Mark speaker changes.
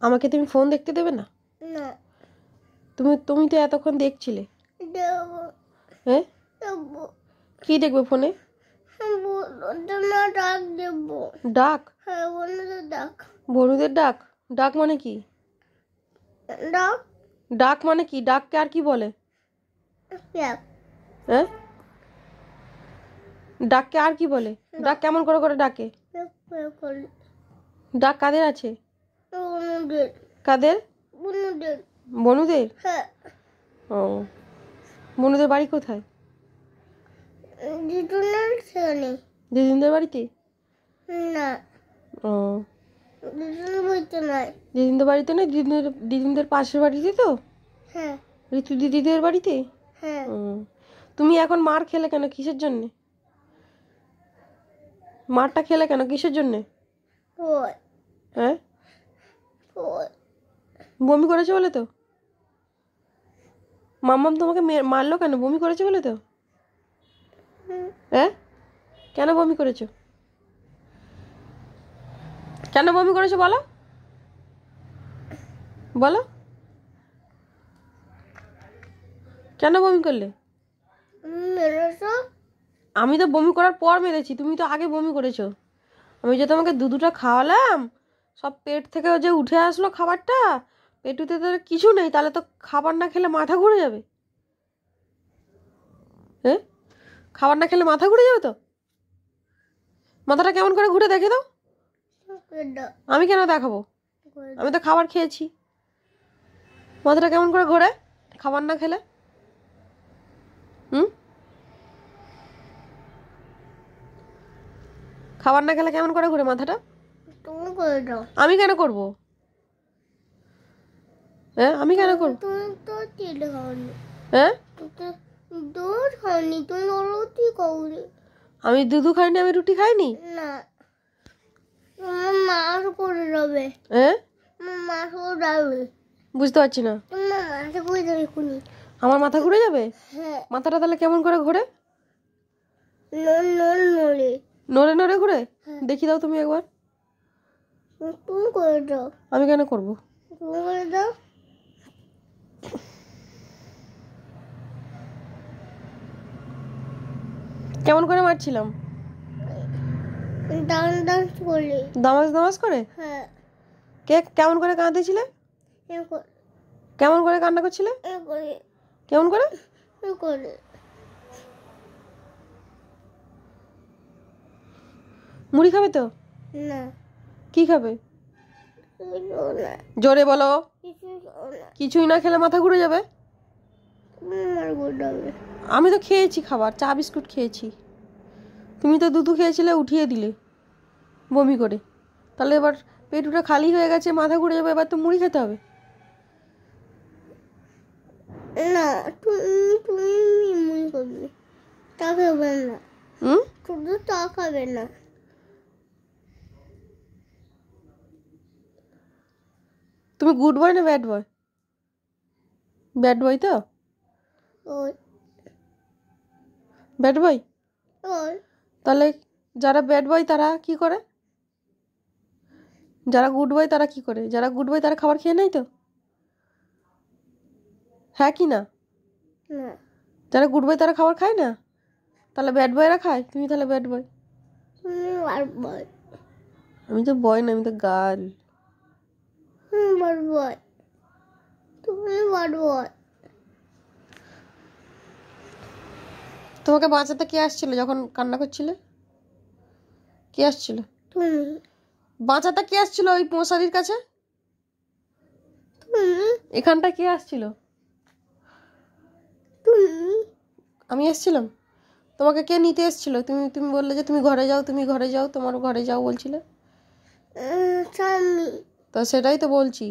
Speaker 1: আমাকে তুমি ফোন দেখতে দেবে না?
Speaker 2: না
Speaker 1: তুমি তুমি তো এতক্ষণ দেখছিলে।
Speaker 2: দেবো
Speaker 1: হ্যাঁ,
Speaker 2: দেবো
Speaker 1: কি দেখবে ফোনে?
Speaker 2: না ডাক দেবো।
Speaker 1: ডাক?
Speaker 2: হ্যাঁ বন্ধুদের ডাক।
Speaker 1: বন্ধুদের ডাক? ডাক মানে কি?
Speaker 2: ডাক
Speaker 1: ডাক মানে কি? ডাককে আর কি বলে?
Speaker 2: ডাক
Speaker 1: হ্যাঁ, ডাককে আর কি বলে? ডাক কেমন করে করে ডাকে? ডাক কাদের আছে?
Speaker 2: বন্ধুদের।
Speaker 1: কাদের?
Speaker 2: বন্ধুদের।
Speaker 1: বনুদের?
Speaker 2: হ্যাঁ
Speaker 1: ও, বনুদের বাড়ি কোথায়?
Speaker 2: দিদুনের ছেলে।
Speaker 1: দিদিনদের বাড়িতে?
Speaker 2: না
Speaker 1: ও,
Speaker 2: দিদুনের বাড়িতে নয়।
Speaker 1: দিদিনদের বাড়িতে না, দিদিনদের পাশের বাড়িতে তো?
Speaker 2: হ্যাঁ
Speaker 1: ঋতু দিদিদের বাড়িতে?
Speaker 2: হ্যাঁ
Speaker 1: ও, তুমি এখন মার খেলে কেন? কিসের জন্যে মারটা খেলে কেন? কিসের জন্যে?
Speaker 2: ওই
Speaker 1: হ্যাঁ,
Speaker 2: ওই
Speaker 1: বমি করেছে বলে তো? মাম্মাম তোমাকে মারলো কেন? বমি করেছে বলে তো? হ্যাঁ, কেন বমি করেছো? কেন বমি করেছো বলো, বলো কেন বমি করলে?
Speaker 2: মেরেছো?
Speaker 1: আমি তো বমি করার পর মেরেছি, তুমি তো আগে বমি করেছো। আমি যে তোমাকে দুধটা খাওয়ালাম, সব পেট থেকে যে উঠে আসলো খাবারটা, পেটুতে তো কিছু নেই, তাহলে তো খাবার না খেলে মাথা ঘুরে যাবে। হ্যাঁ, খাবার না খেলে মাথা ঘুরে যাবে তো? মাথাটা কেমন করে ঘুরে দেখে দাও। আমি কেন দেখাবো? আমি তো খাবার খেয়েছি। মাথাটা কেমন করে ঘোরে খাবার না খেলে? খাবার না খেলে কেমন করে ঘুরে মাথাটা?
Speaker 2: তুমি করে দাও।
Speaker 1: আমি কেন করব? হ্যাঁ, আমি কেন করব?
Speaker 2: তুমি তো চিড়ে খাওনি।
Speaker 1: হ্যাঁ,
Speaker 2: দুধ খাওনি, তুমি রুটি খাওনি।
Speaker 1: আমি দুধু খাইনি, আমি রুটি খাইনি।
Speaker 2: না তোমার মাছ করে যাবে।
Speaker 1: হ্যাঁ,
Speaker 2: মাছ করে যাবে।
Speaker 1: বুঝতে পারছি না।
Speaker 2: তোমার মাছ করে যাবে এখনই।
Speaker 1: আমার মাথা ঘুরে যাবে?
Speaker 2: হ্যাঁ
Speaker 1: মাথাটা তাহলে কেমন করে ঘোরে?
Speaker 2: নড়ে।
Speaker 1: নড়ে নড়ে ঘুরে? দেখি দাও তুমি একবার।
Speaker 2: তুমি করে দাও।
Speaker 1: আমি কেন করব?
Speaker 2: তুমি করে দাও।
Speaker 1: কেমন করে মারছিলাম?
Speaker 2: ডান্স করে।
Speaker 1: দামাজ দামাজ করে?
Speaker 2: হ্যাঁ
Speaker 1: কে কেমন করে কাঁদতেছিলে? কেমন করে কান্না করছিলে? কেমন করে?
Speaker 2: করে
Speaker 1: মুড়ি খাবে তো?
Speaker 2: না
Speaker 1: কি খাবে?
Speaker 2: না
Speaker 1: জোরে বলো।
Speaker 2: কিছু না।
Speaker 1: কিছুই না খেলে মাথা ঘুরে যাবে?
Speaker 2: আমার গোডাবে।
Speaker 1: আমি তো খেয়েছি খাবার, চা বিস্কুট খেয়েছি। তুমি তো দুধু খেয়েছিলে, উঠিয়ে দিলে বমি করে। তাহলে এবার পেটুটা খালি হয়ে গেছে, মাথা ঘুরে যাবে, এবার তো মুড়ি খেতে হবে।
Speaker 2: না তুমি তুমি মনে করবে তা খাবে না। শুধু তা খাবে না।
Speaker 1: তুমি গুড বয় না ব্যাড বয়? ব্যাড বয় তো?
Speaker 2: ওই
Speaker 1: ব্যাড বয়?
Speaker 2: ওই
Speaker 1: তাহলে যারা ব্যাড বয় তারা কি করে? যারা গুড বয় তারা কি করে? যারা গুড বয় তারা খাবার খেয়ে নেয় তো? হ্যাঁ কি না?
Speaker 2: না
Speaker 1: যারা গুড বয় তারা খাবার খায় না? তাহলে ব্যাড বয়রা খায়? তুমি তাহলে ব্যাড বয়।
Speaker 2: তুমি বার বয়।
Speaker 1: আমি তো বয় না, আমি তো গার্ল।
Speaker 2: বার বয়। তুমি বার বয়।
Speaker 1: তোমাকে বাঁচাতে কে আসছিল যখন কান্না করছিলে? কে আসছিল?
Speaker 2: তুমি
Speaker 1: বাঁচাতে কে আসছিল ওই মশারির কাছে?
Speaker 2: তুমি
Speaker 1: এখানটা কে আসছিল?
Speaker 2: তুমি
Speaker 1: আমি এসেছিলাম? তোমাকে কে নিতে এসেছিল? তুমি তুমি বললে যে তুমি ঘরে যাও, তুমি ঘরে যাও, তোমার ঘরে যাও বলছিলে।
Speaker 2: স্বামী।
Speaker 1: তো সেটাই তো বলছি।